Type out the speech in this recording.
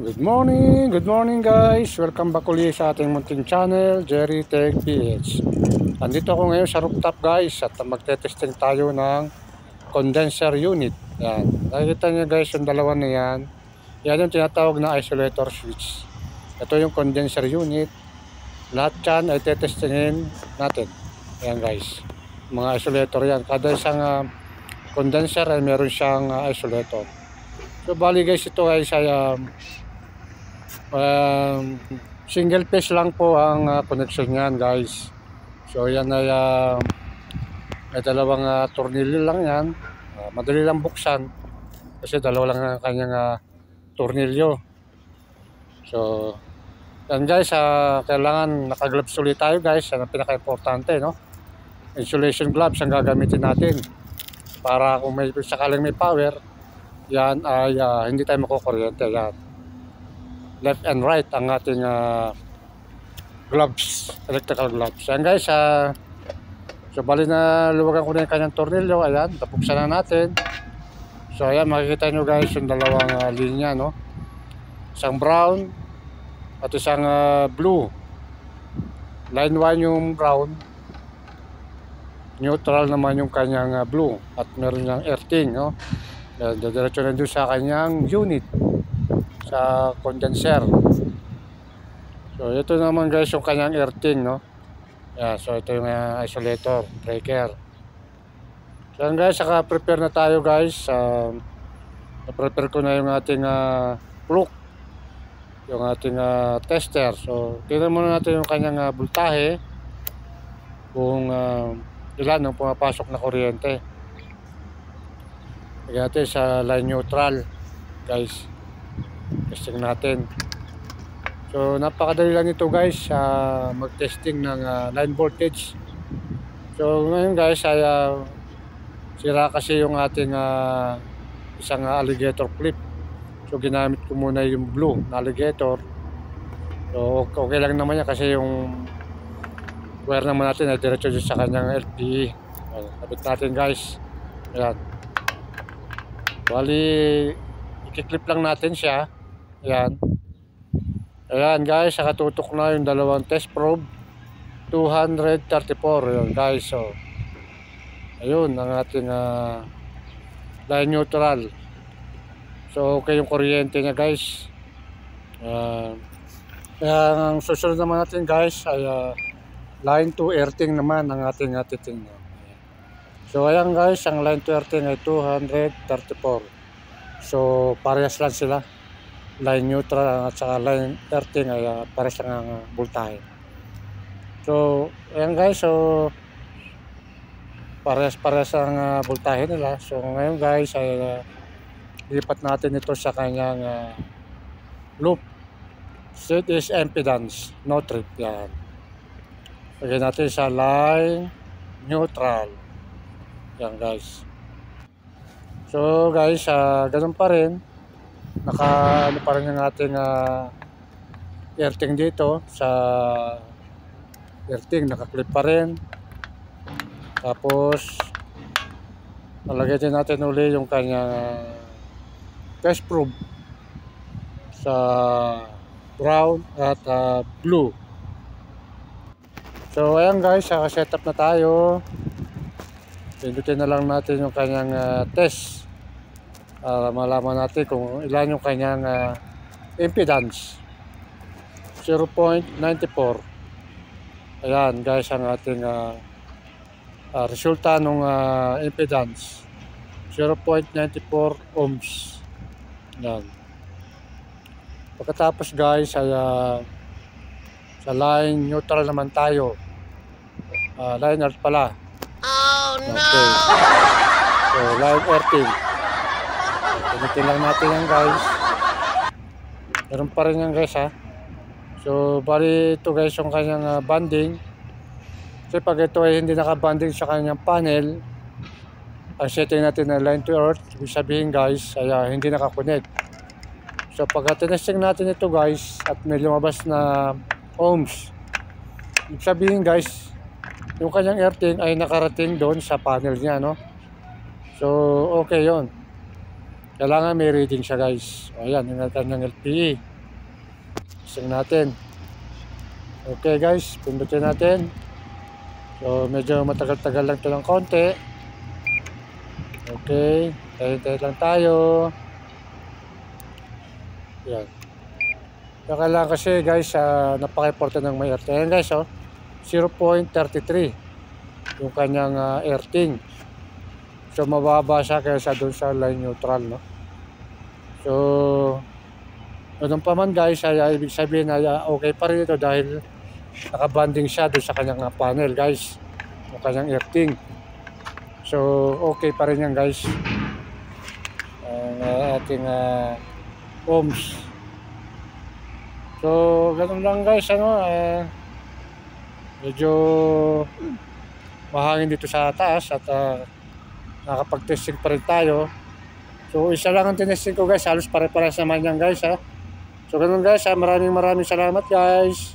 Good morning guys. Welcome back ulit sa ating munting channel, Jerry Tech PH. Andito ako ngayon sa rooftop guys at magte-testing tayo ng condenser unit. Yan. Nakikita niyo guys yung dalawa na yan. Yan yung tinatawag na isolator switch. Ito yung condenser unit. Lahat yan ay tetestingin natin. Yan guys. Mga isolator yan. Kada isang condenser ay meron siyang isolator. So bali guys, ito ay single phase lang po ang connection niyan guys. So yan ay dalawang tornilyo lang yan. Madali lang buksan kasi dalawa lang ang kanyang tornilyo. So yan guys, kailangan naka-gloves ulit tayo guys. Yan ang pinaka-importante, no? Insulation gloves ang gagamitin natin para kung may sakaling may power, yan ay hindi tayo makukuryente. Yan, left and right ang ating gloves, electrical gloves. Yan guys, so bali na luwagan ko na yung kanyang tornilyo. Ayan, tapuksan na natin. So ayan, makikita nyo guys yung dalawang linya, no? Isang brown at isang blue. Line 1 yung brown, neutral naman yung kanyang blue, at meron niyang earthing, no? Diretso na doon sa kanyang unit, sa condenser. So ito naman guys yung kanyang earthing, no? Yeah, so ito yung isolator breaker. So yan guys, saka-prepare na tayo guys. Na-prepare ko na yung ating plug, yung ating tester. So tingnan muna natin yung kanyang voltahe, kung ilan ang pumapasok na kuryente. Lagyan natin sa line neutral guys. Testing natin. So napakadali lang ito guys, mag-testing ng line voltage. So ngayon guys ay sira kasi yung ating isang alligator clip. So ginamit ko muna yung blue na alligator. So okay lang naman yan kasi yung wire naman natin ay diretso sa kanyang LPE. Kapit natin guys. Ayan. Bali i-clip lang natin siya. Ayan. Ayan guys, nakatutok na yung dalawang test probe 234. Ayan guys, so ayun ang ating line neutral. So okay yung kuryente niya guys. Ang susunod naman natin guys ay line to earthing naman ang ating titingnan. So ayan guys, ang line to earthing ay 234. So parehas lang sila. Line neutral at saka line earthing ay parehas lang ang voltahe. So ayan guys, so parehas ang voltahe nila. So ngayon guys ay lipat natin ito sa kanyang loop. So it is impedance, no trip. Yan. Lagyan natin sa line neutral. Yan guys. So guys, ganun pa rin. Ano pa rin yung ating earthing dito. Sa earthing nakaklip pa rin. Tapos nalagyan din natin uli yung kanyang test probe sa brown at blue. So ayan guys, setup na tayo. Pindutin na lang natin yung kanyang test para malaman natin kung ilan yung kanyang impedance. 0.94. Ayan guys ang ating resulta ng impedance, 0.94 ohms. Ayan. Pagkatapos guys ay sa line neutral naman tayo. Line earth pala. Oh no! Okay. So line earthing. Gamitin lang natin yan guys. Meron pa rin yan guys ha. So bali ito guys yung kanyang banding. So pag ito ay hindi nakabanding sa kanyang panel, ang setting natin na line to earth, ibig sabihin guys ay hindi nakakonect. So pag tinesting natin ito guys at may lumabas na ohms, ibig sabihin guys yung kanyang earthing ay nakarating doon sa panel niya, no? So okay yon. Kailangan may reading siya guys. Ayan yung kanyang LPE. testing natin. Okay guys, pindutin natin. So medyo matagal-tagal lang ito ng konti. Okay, tayo lang tayo. Yan. Saka lang kasi guys, napaka-important ng may earthing. Ayan guys, 0.33 yung kanyang earthing. So mababa siya kaysa doon sa line neutral, no? So ganun pa man guys, ay ibig sabihin na okay pa rin ito dahil nakabanding siya doon sa kanyang panel guys, yung kanyang earthing. So okay pa rin yan guys, ang ating ohms. So ganun lang guys, medyo mahangin dito sa taas at nakapag-testing pa rin tayo. So isa lang ang tinesting ko guys, halos pare-pares naman yan guys, ha. So ganun guys, maraming salamat guys.